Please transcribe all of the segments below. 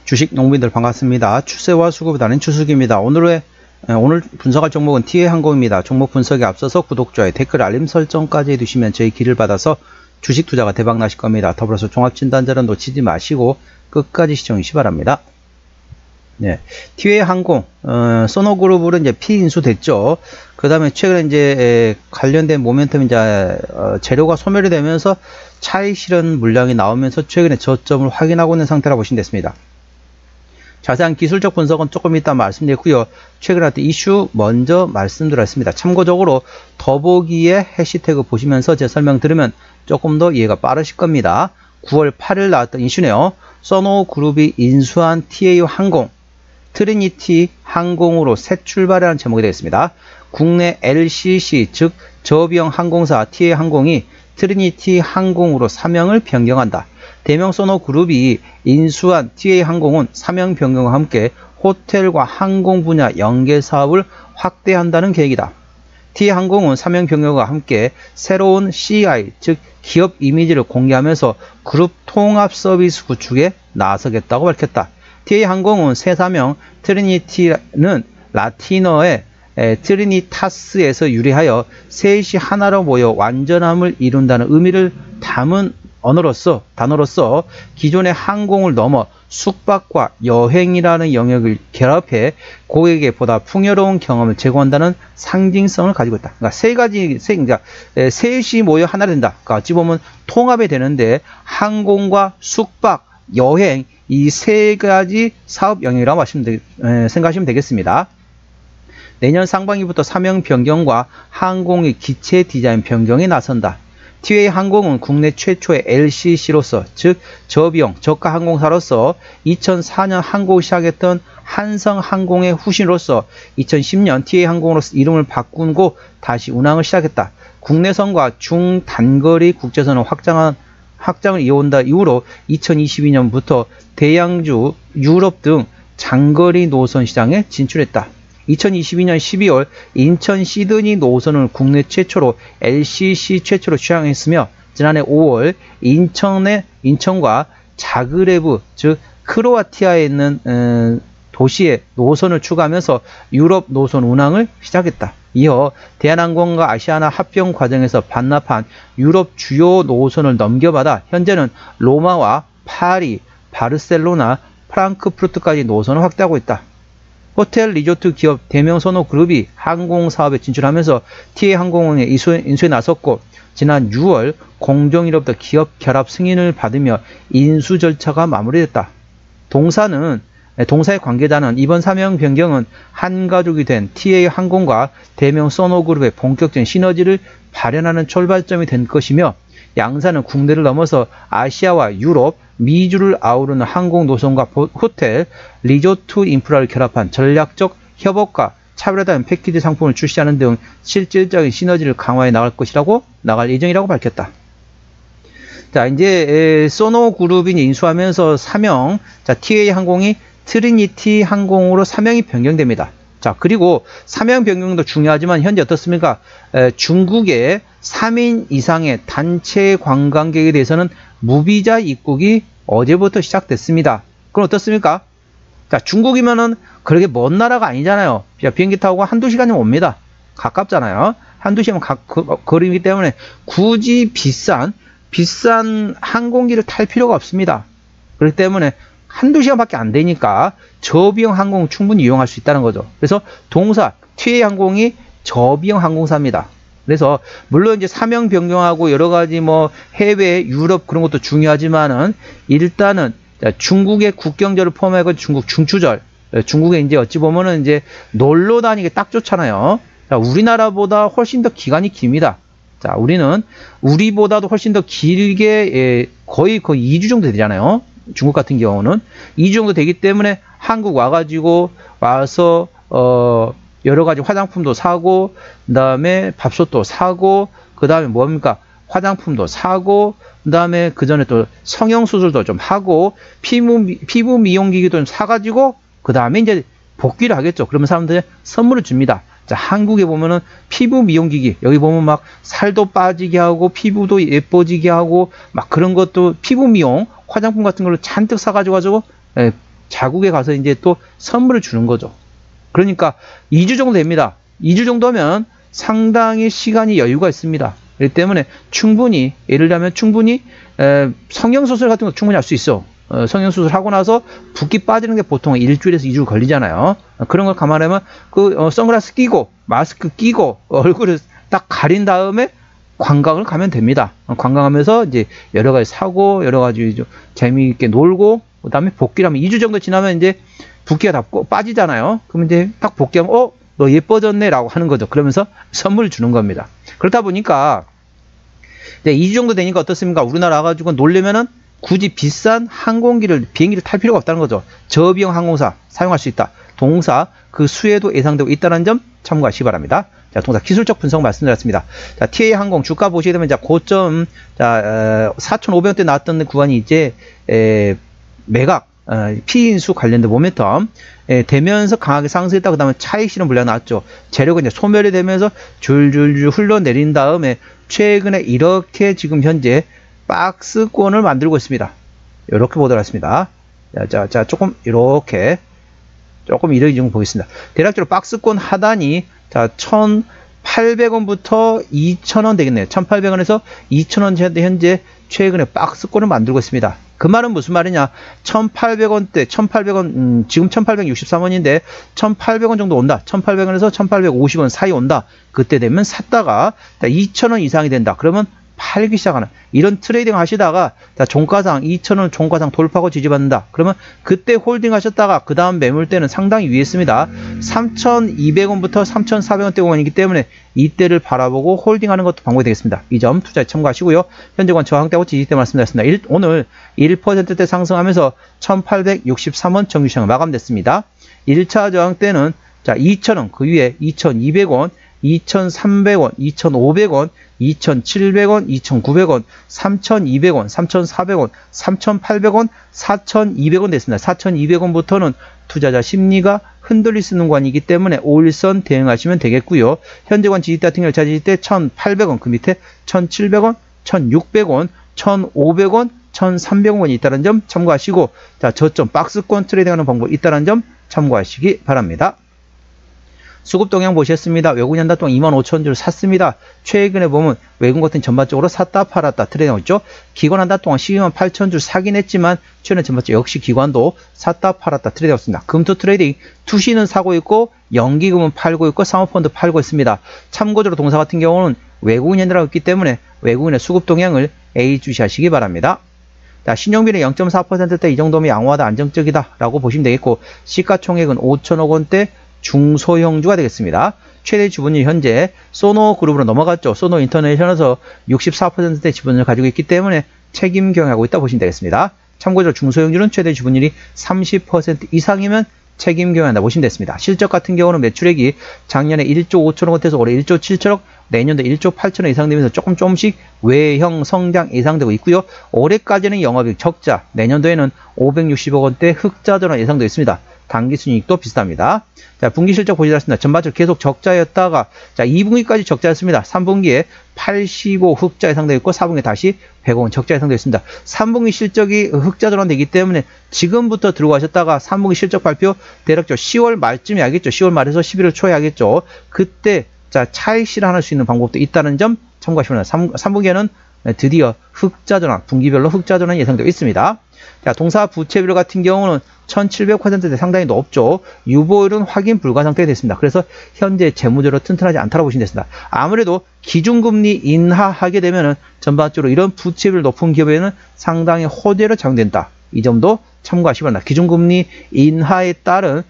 주식 농민들 반갑습니다. 추세와 수급을 다는 추석입니다. 오늘 분석할 종목은 티웨이항공입니다. 종목 분석에 앞서서 구독, 좋아요, 댓글, 알림 설정까지 해두시면 저희 길을 받아서 주식 투자가 대박 나실 겁니다. 더불어서 종합진단자는 놓치지 마시고 끝까지 시청하시기 바랍니다. 네, 티웨이항공, 소노그룹으로 이제 피인수됐죠. 그 다음에 최근에 이제 관련된 모멘텀 이제 재료가 소멸이 되면서 차익 실현 물량이 나오면서 최근에 저점을 확인하고 있는 상태라 보시면 됐습니다. 자세한 기술적 분석은 조금 이따 말씀드렸고요. 최근에 어떤 이슈 먼저 말씀드렸습니다. 참고적으로 더보기에 해시태그 보시면서 제 설명 들으면 조금 더 이해가 빠르실 겁니다. 9월 8일 나왔던 이슈네요. 소노그룹이 인수한 티웨이항공, 트리니티 항공으로 새 출발이라는 제목이 되겠습니다. 국내 LCC 즉 저비용 항공사 티웨이항공이 트리니티 항공으로 사명을 변경한다. 대명 소노그룹이 인수한 티웨이항공은 사명 변경과 함께 호텔과 항공 분야 연계 사업을 확대한다는 계획이다. 티웨이항공은 사명 변경과 함께 새로운 CI 즉 기업 이미지를 공개하면서 그룹 통합 서비스 구축에 나서겠다고 밝혔다. 티웨이항공은 새 사명 트리니티는 라틴어의 트리니타스에서 유래하여 셋이 하나로 모여 완전함을 이룬다는 의미를 담은 단어로서 기존의 항공을 넘어 숙박과 여행이라는 영역을 결합해 고객에게 보다 풍요로운 경험을 제공한다는 상징성을 가지고 있다. 그러니까 셋이 모여 하나 된다. 그러니까 어찌 보면 통합이 되는데 항공과 숙박, 여행 이 세 가지 사업 영역이라고 생각하시면 되겠습니다. 내년 상반기부터 사명 변경과 항공의 기체 디자인 변경에 나선다. 티웨이항공은 국내 최초의 LCC로서 즉 저비용 저가 항공사로서 2004년 항공을 시작했던 한성항공의 후신으로서 2010년 티웨이항공으로 이름을 바꾸고 다시 운항을 시작했다. 국내선과 중단거리 국제선을 확장을 이어온다 이후로 2022년부터 대양주, 유럽 등 장거리 노선 시장에 진출했다. 2022년 12월 인천 시드니 노선을 국내 최초로 LCC 최초로 취항했으며 지난해 5월 인천과 자그레브 즉 크로아티아에 있는 도시에 노선을 추가하면서 유럽 노선 운항을 시작했다. 이어 대한항공과 아시아나 합병 과정에서 반납한 유럽 주요 노선을 넘겨받아 현재는 로마와 파리, 바르셀로나, 프랑크푸르트까지 노선을 확대하고 있다. 호텔 리조트 기업 대명 소노그룹이 항공사업에 진출하면서 티웨이항공의 인수에 나섰고 지난 6월 공정위로부터 기업 결합 승인을 받으며 인수 절차가 마무리됐다. 동사의 관계자는 이번 사명 변경은 한 가족이 된 티웨이항공과 대명 소노그룹의 본격적인 시너지를 발현하는 출발점이 된 것이며 양사는 국내를 넘어서 아시아와 유럽, 미주를 아우르는 항공 노선과 호텔, 리조트 인프라를 결합한 전략적 협업과 차별화된 패키지 상품을 출시하는 등 실질적인 시너지를 강화해 나갈 예정이라고 밝혔다. 자, 이제 소노그룹이 인수하면서 사명, 티웨이항공이 트리니티 항공으로 사명이 변경됩니다. 자, 그리고 사명 변경도 중요하지만 현재 어떻습니까? 중국의 3인 이상의 단체 관광객에 대해서는 무비자 입국이 어제부터 시작됐습니다. 그럼 어떻습니까? 자, 중국이면은 그렇게 먼 나라가 아니잖아요. 비행기 타고 한두 시간이면 옵니다. 가깝잖아요. 한두 시간 거리이기 때문에 굳이 비싼 항공기를 탈 필요가 없습니다. 그렇기 때문에 한두 시간밖에 안 되니까 저비용 항공 충분히 이용할 수 있다는 거죠. 그래서 동사 티웨이항공이 저비용 항공사입니다. 그래서 물론 이제 사명 변경하고 여러 가지 뭐 해외, 유럽 그런 것도 중요하지만은 일단은 중국의 국경절을 포함해서 중국 중추절, 중국에 이제 어찌 보면은 이제 놀러 다니기 딱 좋잖아요. 자, 우리나라보다 훨씬 더 기간이 깁니다. 자, 우리보다도 훨씬 더 길게 거의 2주 정도 되잖아요. 중국 같은 경우는 2주 정도 되기 때문에 한국 와서 여러 가지 화장품도 사고, 그 다음에 밥솥도 사고, 그 다음에 뭡니까? 화장품도 사고, 그 다음에 그 전에 또 성형수술도 좀 하고, 피부 미용기기도 좀 사가지고, 그 다음에 이제 복귀를 하겠죠. 그러면 사람들이 선물을 줍니다. 자, 한국에 보면은 피부 미용기기, 여기 보면 막 살도 빠지게 하고, 피부도 예뻐지게 하고, 막 그런 것도 피부 미용, 화장품 같은 걸로 잔뜩 사가지고 자국에 가서 이제 또 선물을 주는 거죠. 그러니까 2주 정도 됩니다. 2주 정도면 상당히 시간이 여유가 있습니다. 그렇기 때문에 충분히, 예를 들면 충분히 성형수술 같은 거 충분히 할 수 있어. 성형수술 하고 나서 붓기 빠지는 게 보통 일주일에서 2주 걸리잖아요. 그런 걸 감안하면 선글라스 끼고 마스크 끼고 얼굴을 딱 가린 다음에 관광을 가면 됩니다. 관광하면서 이제 여러 가지 사고, 여러 가지 좀 재미있게 놀고, 그 다음에 복귀를 하면 2주 정도 지나면 이제 붓기가 다 빠지잖아요. 그러면 이제 딱 복귀하면, 너 예뻐졌네 라고 하는 거죠. 그러면서 선물을 주는 겁니다. 그렇다 보니까 이제 2주 정도 되니까 어떻습니까? 우리나라 와가지고 놀려면은 굳이 비싼 비행기를 탈 필요가 없다는 거죠. 저비용 항공사 사용할 수 있다. 동사 그 수에도 예상되고 있다는 점 참고하시기 바랍니다. 자, 동사 기술적 분석 말씀드렸습니다. 자, TA 항공 주가 보시게 되면 고점 4,500원대 나왔던 구간이 이제 매각 P인수 관련된 모멘텀 되면서 강하게 상승했다. 그 다음에 차익 실현 물량 나왔죠. 재료가 이제 소멸이 되면서 줄줄줄 흘러내린 다음에 최근에 이렇게 지금 현재 박스권을 만들고 있습니다. 이렇게 보도록 하겠습니다. 자, 조금 이렇게 좀 보겠습니다. 대략적으로 박스권 하단이 자 1,800원부터 2,000원 되겠네요. 1,800원에서 2,000원 현재 최근에 박스권을 만들고 있습니다. 그 말은 무슨 말이냐? 1,800원대, 1,800원, 지금 1,863원인데 1,800원 정도 온다. 1,800원에서 1,850원 사이 온다. 그때 되면 샀다가 2,000원 이상이 된다. 그러면 팔기 시작하는 이런 트레이딩 하시다가 종가상 2,000원 종가상 돌파하고 지지받는다. 그러면 그때 홀딩 하셨다가 그 다음 매물대는 상당히 위에 있습니다. 3,200원부터 3,400원대 구간이기 때문에 이때를 바라보고 홀딩하는 것도 방법이 되겠습니다. 이 점 투자에 참고하시고요. 현재권 저항대하고 지지대 말씀드렸습니다. 오늘 1%대 상승하면서 1,863원 정규시장 마감됐습니다. 1차 저항대는 자 2,000원 그 위에 2,200원 2,300원, 2,500원, 2,700원, 2,900원, 3,200원, 3,400원, 3,800원, 4,200원 됐습니다. 4,200원부터는 투자자 심리가 흔들릴 수 있는 구간이기 때문에 5일선 대응하시면 되겠고요. 현재권 지지대 같은 경우 지지대 1,800원, 그 밑에 1,700원, 1,600원, 1,500원, 1,300원이 있다는 점 참고하시고 자 저점 박스권 트레이딩하는 방법 있다는 점 참고하시기 바랍니다. 수급 동향 보셨습니다. 외국인 한 달 동안 25,000주를 샀습니다. 최근에 보면 외국인 같은 전반적으로 샀다 팔았다 트레이딩하고 있죠. 기관 한 달 동안 128,000주 사긴 했지만 최근에 전반적으로 역시 기관도 샀다 팔았다 트레이딩하고 있습니다. 금토 트레이딩 투시는 사고 있고 연기금은 팔고 있고 사모펀드 팔고 있습니다. 참고적으로 동사 같은 경우는 외국인 현대라고 있기 때문에 외국인의 수급 동향을 예의주시하시기 바랍니다. 자, 신용비는 0.4%대 이 정도면 양호하다 안정적이다 라고 보시면 되겠고 시가총액은 5천억 원대 중소형주가 되겠습니다. 최대 지분율 현재 소노그룹으로 넘어갔죠. 소노인터내셔널에서 64%대 지분을 가지고 있기 때문에 책임 경영하고 있다 보시면 되겠습니다. 참고적으로 중소형주는 최대 지분율이 30% 이상이면 책임 경영한다 보시면 되겠습니다. 실적 같은 경우는 매출액이 작년에 1조 5천억 원대에서 올해 1조 7천억, 내년도 1조 8천억 예상 되면서 조금씩 외형 성장 예상되고 있고요. 올해까지는 영업이익 적자, 내년도에는 560억 원대 흑자 전환 예상되고 있습니다. 당기순이익도 비슷합니다. 자, 분기 실적 보시겠습니다. 전반적으로 계속 적자였다가 자 2분기까지 적자였습니다. 3분기에 85 흑자 예상되어 있고 4분기에 다시 100억 원 적자 예상되어 있습니다. 3분기 실적이 흑자 전환되기 때문에 지금부터 들고 가셨다가 3분기 실적 발표 대략적으로 10월 말쯤에 하겠죠. 10월 말에서 11월 초에 하겠죠. 그때 자 차익 실현할 수 있는 방법도 있다는 점 참고하시면 됩니다. 3분기에는 드디어 흑자 전환, 분기별로 흑자 전환이 예상되어 있습니다. 자, 동사 부채비율 같은 경우는 1700%대 상당히 높죠. 유보율은 확인 불가 상태가 됐습니다. 그래서 현재 재무적으로 튼튼하지 않다고 보시면 되겠습니다. 아무래도 기준금리 인하하게 되면은 전반적으로 이런 부채비율 높은 기업에는 상당히 호재로 작용된다. 이 점도 참고하시기 바랍니다. 기준금리 인하에 따른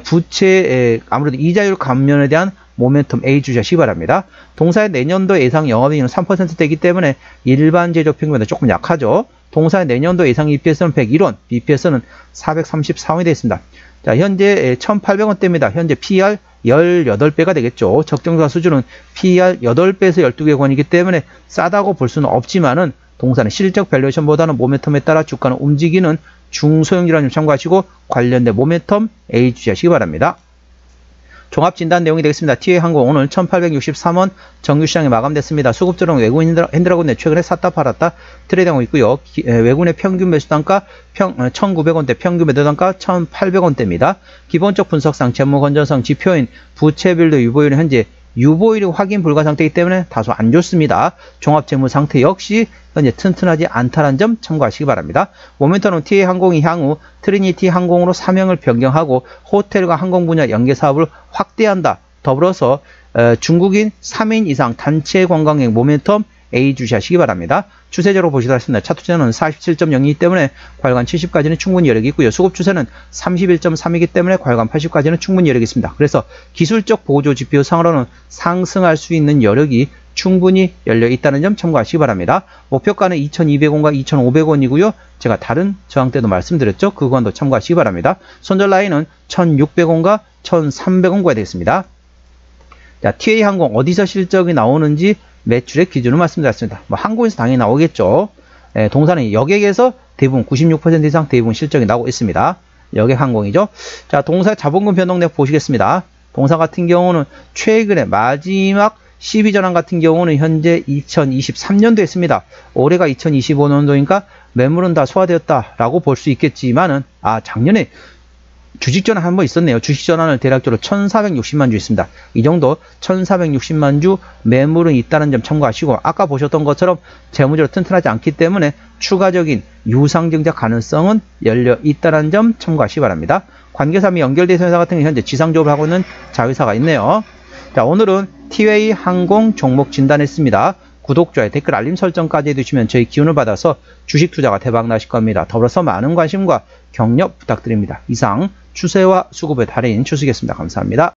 부채 아무래도 이자율 감면에 대한 모멘텀 A 주시하시기 바랍니다. 동사의 내년도 예상 영업이익은 3%대이기 때문에 일반 제조업 평균보다 조금 약하죠. 동사의 내년도 예상 EPS는 101원, BPS는 434원이 되어 있습니다. 자, 현재 1,800원대입니다. 현재 PER 18배가 되겠죠. 적정사 수준은 PER 8배에서 12개 권이기 때문에 싸다고 볼 수는 없지만은 동사는 실적 밸류에이션보다는 모멘텀에 따라 주가는 움직이는 중소형주라는 점 참고하시고 관련된 모멘텀 A 주시하시기 바랍니다. 종합진단 내용이 되겠습니다. TA항공 오늘 1863원 정규시장에 마감됐습니다. 수급주는 외국인 핸드라곤에 최근에 샀다 팔았다 트레이드하고 있고요. 외국인의 평균 매수단가 1,900원대, 평균 매도단가 1,800원대입니다. 기본적 분석상 재무건전성 지표인 부채비율도 유보율은 현재 유보율이 확인 불가 상태이기 때문에 다소 안 좋습니다. 종합재무 상태 역시 현재 튼튼하지 않다는 점 참고하시기 바랍니다. 모멘텀은 TA항공이 향후 트리니티 항공으로 사명을 변경하고 호텔과 항공 분야 연계 사업을 확대한다. 더불어서 중국인 3인 이상 단체 관광객 모멘텀 A 주시하시기 바랍니다. 추세적으로 보시도록 하겠습니다. 차트 추세는 47.0이기 때문에 과열관 70까지는 충분히 여력이 있고요. 수급 추세는 31.3이기 때문에 과열관 80까지는 충분히 여력이 있습니다. 그래서 기술적 보조 지표 상으로는 상승할 수 있는 여력이 충분히 열려 있다는 점 참고하시기 바랍니다. 목표가는 2,200원과 2,500원이고요. 제가 다른 저항 때도 말씀드렸죠. 그 구간도 참고하시기 바랍니다. 손절 라인은 1,600원과 1,300원과 되겠습니다. 자, TA항공 어디서 실적이 나오는지 매출의 기준을 말씀드렸습니다. 항공에서 당연히 나오겠죠. 동사는 여객에서 대부분 96% 이상 대부분 실적이 나오고 있습니다. 여객항공이죠. 자, 동사 자본금 변동 내역 보시겠습니다. 동사 같은 경우는 최근에 마지막 12전환 같은 경우는 현재 2023년도에 있습니다. 올해가 2025년도니까 매물은 다 소화되었다라고 볼 수 있겠지만은 작년에 주식전환 한 번 있었네요. 주식전환을 대략적으로 1460만 주 있습니다. 이 정도 1460만 주 매물은 있다는 점 참고하시고 아까 보셨던 것처럼 재무적으로 튼튼하지 않기 때문에 추가적인 유상증자 가능성은 열려 있다는 점 참고하시기 바랍니다. 관계사 및 연결된 회사 같은 경우 현재 지상조업을 하고 있는 자회사가 있네요. 자, 오늘은 TA항공 종목 진단했습니다. 구독, 좋아요, 댓글, 알림 설정까지 해두시면 저희 기운을 받아서 주식 투자가 대박 나실 겁니다. 더불어서 많은 관심과 격려 부탁드립니다. 이상 추세와 수급의 달인 추수겠습니다. 감사합니다.